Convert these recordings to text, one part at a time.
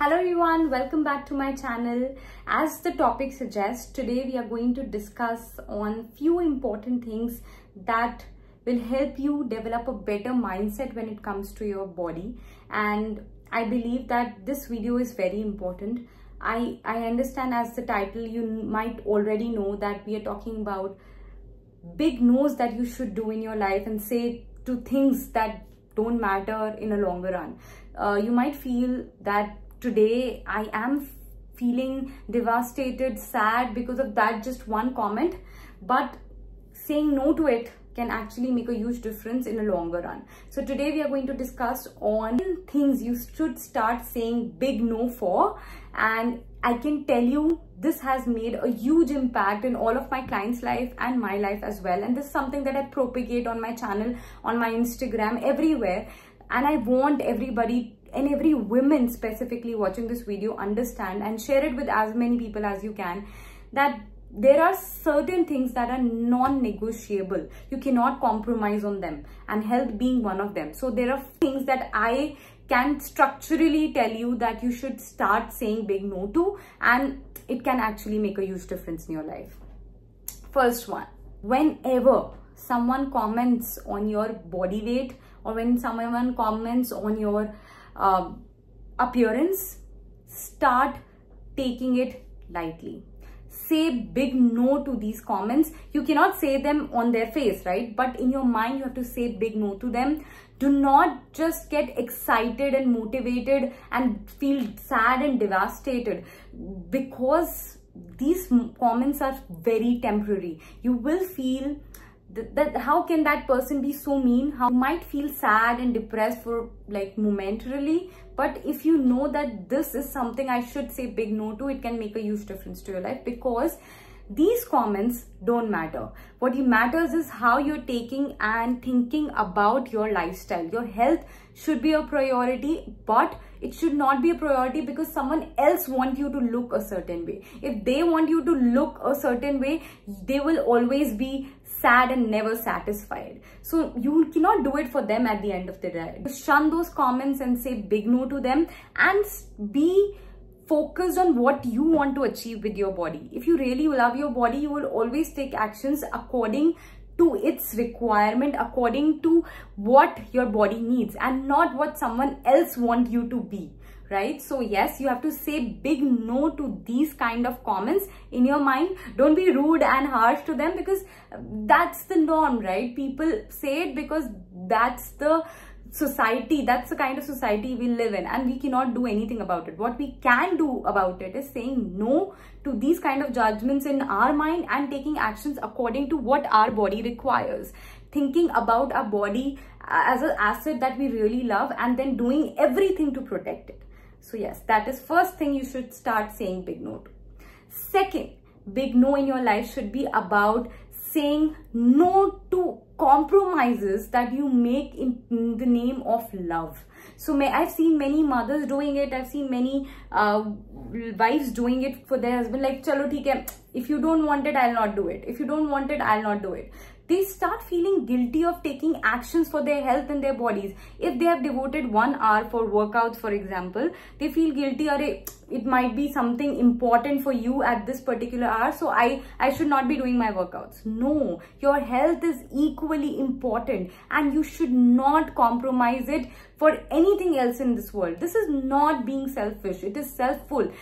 Hello everyone, welcome back to my channel. As the topic suggests, today we are going to discuss on few important things that will help you develop a better mindset when it comes to your body. And I believe that this video is very important. I understand, as the title you might already know, that we are talking about big no's that you should do in your life and say to things that don't matter in a longer run. You might feel that today I am feeling devastated, sad because of that just one comment, but saying no to it can actually make a huge difference in a longer run. So today we are going to discuss on things you should start saying big no for, and I can tell you this has made a huge impact in all of my clients' life and my life as well. And this is something that I propagate on my channel, on my Instagram, everywhere. And I want everybody and every woman specifically watching this video understand and share it with as many people as you can, that there are certain things that are non-negotiable. You cannot compromise on them, and health being one of them. So there are things that I can structurally tell you that you should start saying big no to, and it can actually make a huge difference in your life. First one, whenever someone comments on your body weight, or when someone comments on your appearance, start taking it lightly. Say big no to these comments. You cannot say them on their face, right? But in your mind, you have to say big no to them. Do not just get excited and motivated and feel sad and devastated, because these comments are very temporary. You will feel that how can that person be so mean? How you might feel sad and depressed for like momentarily, but if you know that this is something I should say big no to, it can make a huge difference to your life, because these comments don't matter. What matters is how you're taking and thinking about your lifestyle. Your health should be a priority, but it should not be a priority because someone else wants you to look a certain way. If they want you to look a certain way, they will always be sad and never satisfied. So you cannot do it for them at the end of the day. Shun those comments and say big no to them, and be focused on what you want to achieve with your body. If you really love your body, you will always take actions according to its requirement, according to what your body needs, and not what someone else wants you to be, right? So yes, you have to say big no to these kind of comments in your mind. Don't be rude and harsh to them, because that's the norm, right? People say it because that's the society, that's the kind of society we live in, and we cannot do anything about it. What we can do about it is saying no to these kind of judgments in our mind and taking actions according to what our body requires. Thinking about our body as an asset that we really love, and then doing everything to protect it. So yes, that is first thing you should start saying big no to. Second, big no in your life should be about saying no to compromises that you make in the name of love. So I've seen many mothers doing it. I've seen many wives doing it for their husband, like, chalo theek hai, if you don't want it, I'll not do it. If you don't want it, I'll not do it. They start feeling guilty of taking actions for their health and their bodies. If they have devoted 1 hour for workouts, for example, they feel guilty, or it might be something important for you at this particular hour, so I should not be doing my workouts. No, your health is equally important, and you should not compromise it for anything else in this world. This is not being selfish, it is selfful.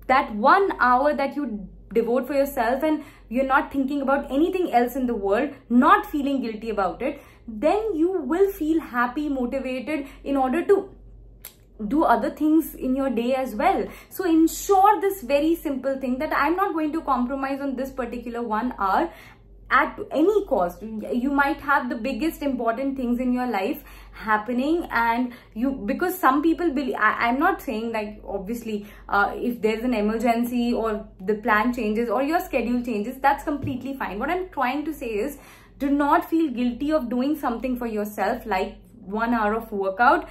That 1 hour that you devote for yourself, and you're not thinking about anything else in the world, not feeling guilty about it, then you will feel happy, motivated in order to do other things in your day as well. So ensure this very simple thing, that I'm not going to compromise on this particular 1 hour at any cost. You might have the biggest important things in your life happening, and because some people believe, I'm not saying like, obviously if there's an emergency or the plan changes or your schedule changes, that's completely fine. What I'm trying to say is, do not feel guilty of doing something for yourself, like 1 hour of workout,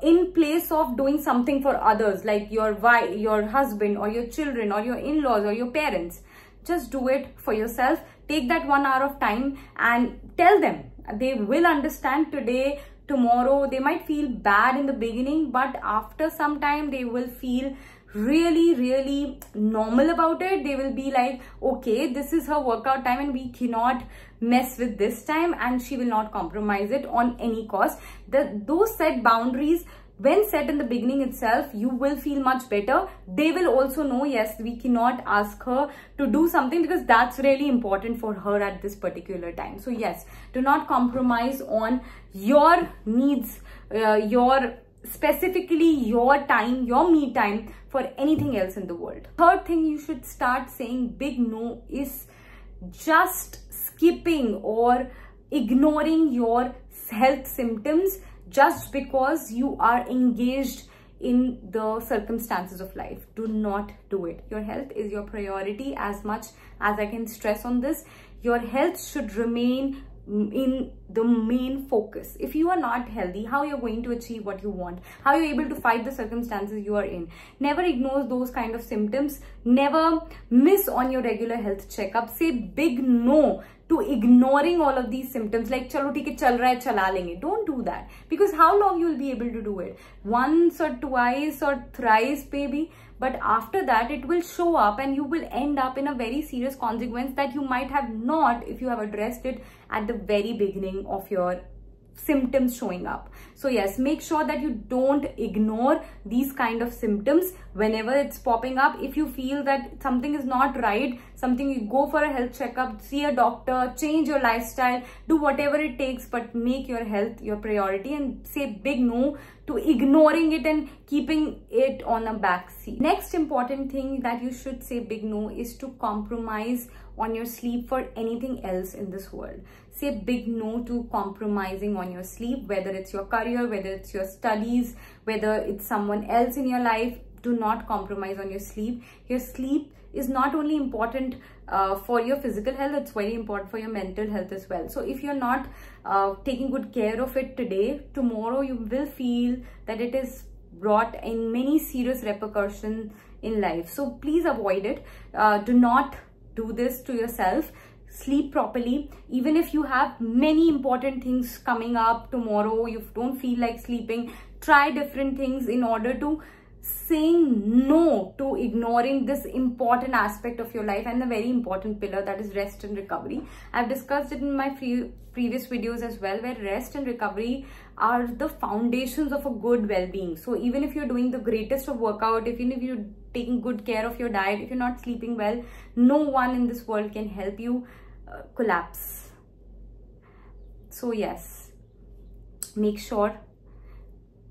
in place of doing something for others, like your wife, your husband, or your children, or your in-laws, or your parents. Just do it for yourself. Take that 1 hour of time and tell them. They will understand. Today tomorrow. They might feel bad in the beginning, but after some time they will feel really normal about it. They will be like, okay, this is her workout time and we cannot mess with this time, and she will not compromise it on any cost. Those set boundaries, when set in the beginning itself, you will feel much better. They will also know, yes, we cannot ask her to do something because that's really important for her at this particular time. So yes, do not compromise on your needs, specifically your time, your me time, for anything else in the world. Third thing you should start saying big no is just skipping or ignoring your health symptoms just because you are engaged in the circumstances of life. Do not do it. Your health is your priority. As much as I can stress on this, your health should remain in the main focus. If you are not healthy, how you're going to achieve what you want? How you're able to fight the circumstances you are in? Never ignore those kind of symptoms. Never miss on your regular health checkup. Say big no to ignoring all of these symptoms, like chalo theek hai, chal raha hai, chala lenge. Don't do that, because how long you will be able to do it? Once or twice or thrice maybe, but after that it will show up and you will end up in a very serious consequence that you might have not if you have addressed it at the very beginning of your symptoms showing up. So yes, make sure that you don't ignore these kind of symptoms whenever it's popping up. If you feel that something is not right, you go for a health checkup, see a doctor, change your lifestyle, do whatever it takes, but make your health your priority and say big no to ignoring it and keeping it on a back seat. Next important thing that you should say big no is to compromise on your sleep for anything else in this world. Say big no to compromising on your sleep, whether it's your career, whether it's your studies, whether it's someone else in your life. Do not compromise on your sleep. Your sleep is not only important for your physical health, it's very important for your mental health as well. So if you're not taking good care of it today, tomorrow you will feel that it is brought in many serious repercussions in life. So please avoid it. Do not do this to yourself. Sleep properly. Even if you have many important things coming up tomorrow, you don't feel like sleeping, try different things in order to saying no to ignoring this important aspect of your life and the very important pillar, that is rest and recovery. I've discussed it in my previous videos as well, where rest and recovery are the foundations of a good well-being. So even if you're doing the greatest of workout, even if you're taking good care of your diet, if you're not sleeping well, no one in this world can help you collapse. So yes, make sure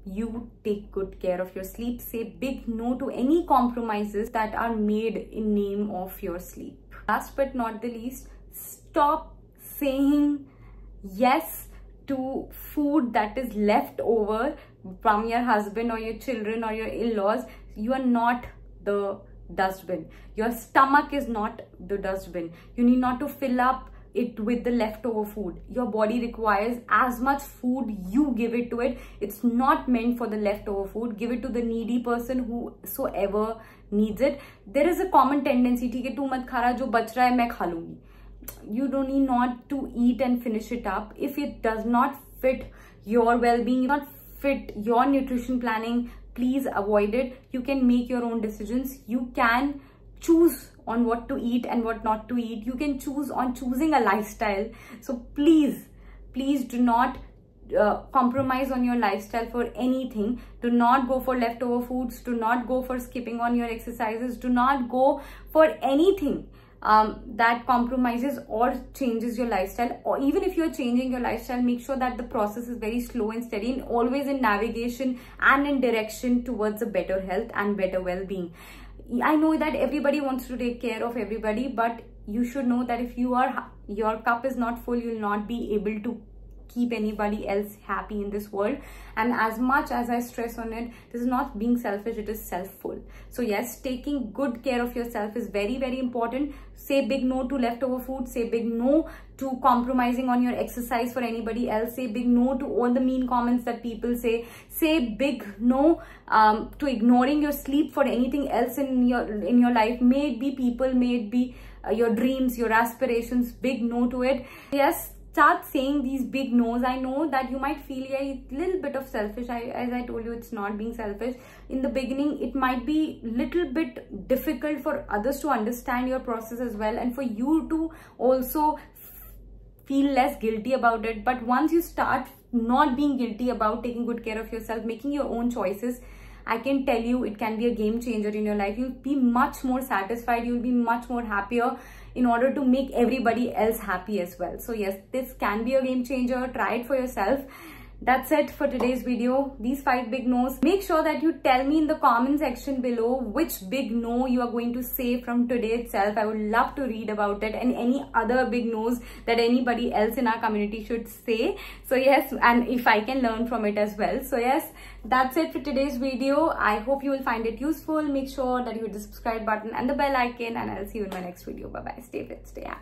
you take good care of your sleep. Say big no to any compromises that are made in name of your sleep. Last but not the least, stop saying yes to food that is left over from your husband or your children or your in-laws. You are not the dustbin. Your stomach is not the dustbin. You need not to fill up it with the leftover food. Your body requires as much food, you give it to it. It's not meant for the leftover food. Give it to the needy person whosoever needs it. There is a common tendency, ठीक है, तू मत खा रहा, जो बच रहा है मैं खा लूंगी. You don't need not to eat and finish it up. If it does not fit your well-being, not fit your nutrition planning, please avoid it. You can make your own decisions. You can choose on what to eat and what not to eat. You can choose on choosing a lifestyle. So please do not compromise on your lifestyle for anything. Do not go for leftover foods. Do not go for skipping on your exercises. Do not go for anything that compromises or changes your lifestyle. Or even if you're changing your lifestyle, make sure that the process is very slow and steady and always in navigation and in direction towards a better health and better well-being. I know that everybody wants to take care of everybody, but you should know that if your cup is not full, you'll not be able to keep anybody else happy in this world. And as much as I stress on it, this is not being selfish, it is self-full. So yes, taking good care of yourself is very, very important. Say big no to leftover food. Say big no to compromising on your exercise for anybody else. Say big no to all the mean comments that people say. Say big no to ignoring your sleep for anything else in your life. May it be people, may it be your dreams, your aspirations. Big no to it. Yes, start saying these big no's. I know that you might feel, yeah, a little bit of selfish. As I told you, it's not being selfish. In the beginning, it might be little bit difficult for others to understand your process as well, and for you to also feel less guilty about it. But once you start not being guilty about taking good care of yourself, making your own choices, I can tell you it can be a game changer in your life. You'll be much more satisfied. You'll be much more happier in order to make everybody else happy as well. So yes, this can be a game changer. Try it for yourself. That's it for today's video. These 5 big no's. Make sure that you tell me in the comment section below which big no you are going to say from today itself. I would love to read about it, and any other big no's that anybody else in our community should say. So yes, and if I can learn from it as well. So yes, that's it for today's video. I hope you will find it useful. Make sure that you hit the subscribe button and the bell icon, and I'll see you in my next video. Bye bye. Stay fit, stay happy.